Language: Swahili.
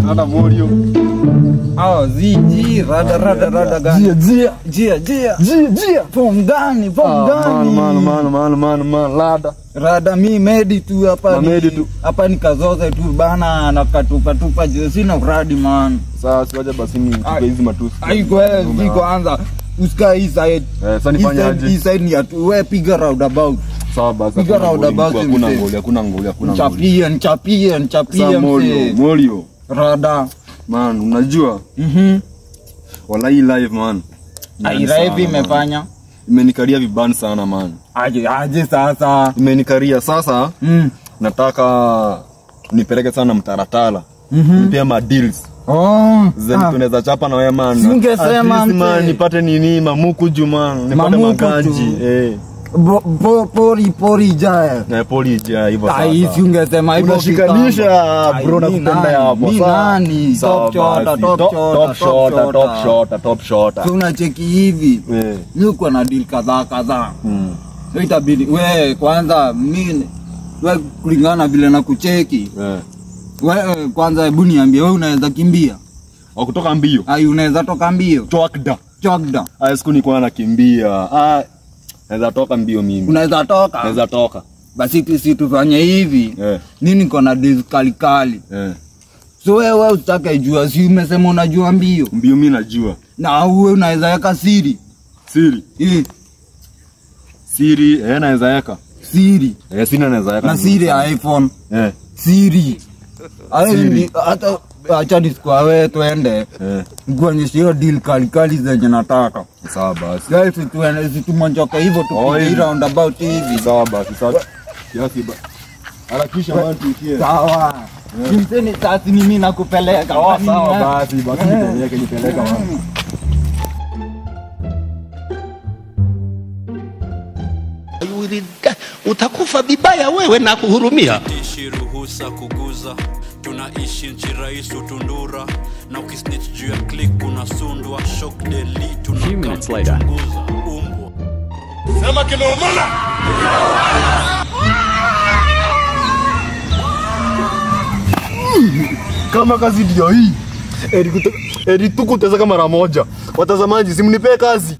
Rada Morio. Ziji rada gani? Jia. Form gani? Man, Rada mi medi tu hapa. Hapa ni kazoza tu bana na katupa sina uradi man. Sasa siwaje basi mimi tupe hizi matusi. Ziko anza. Usika hii side. Sasa nifanyaje? Hii side ni atu wewe piga roundabout. Sawa basi. Piga roundabout. Hakuna ngoli. Nichapie. Morio. Rada. Man, unajua? Wallahi live man. Live imefanya. Imenikaria vibani sana man. Aje sasa. Imenikaria sasa. Nataka nipeleke sana mtaratala. Nipea ma deals. Zeni tunaweza chapa na wewe man. Singesema man nipate nini mamuku juman, nipate maganji. Pori jaya. Pori jaya hivyo sasa. Ungesema hivyo unashikanisha bro na kupenda hapo. Nani? Top shot. Kuna cheki hivi. Niko na deal kadhaa. So itabidi wewe kwanza mimi wewe kulingana vile na kucheki. Wewe kwanza hebu niambie wewe unaweza kimbia? Au kutoka mbio? Unaweza toka mbio? Chokda. Siku nilikuwa nakimbia. Naweza toka mbio mimi. Unaweza toka? Naweza toka. Basi sisi tufanye hivi. Nini niko na deal kali. So wewe utake jua si umesema unajua mbio? Mbio mimi najua. Na wewe unaweza weka siri. Siri naweza weka. Siri. Sina naweza weka. Na siri ya iPhone. Siri. Hata acha kwa wewe tuende. Nikuonyeshe hiyo deal kali zenye nataka. Sawa basi. Guys tuende tumonjoka hivyo tupige roundabout hivi. Sawa basi. Kiasi ba. Harakisha man tuikie. Sawa. Kimseni sasa mimi nakupeleka. Sawa basi nipeleka man. Utakufa vibaya wewe na kuhurumia. Ishi ruhusa kuguza. Tunaishi nchi rais utundura. Na ukisnitch juu ya click unasundwa. Shock delete tunakuchunguza. Umbwa. Sema kimeumana. Kama kazi ndio hii. Eri tukuteza kama mara moja. Watazamaji simnipe kazi.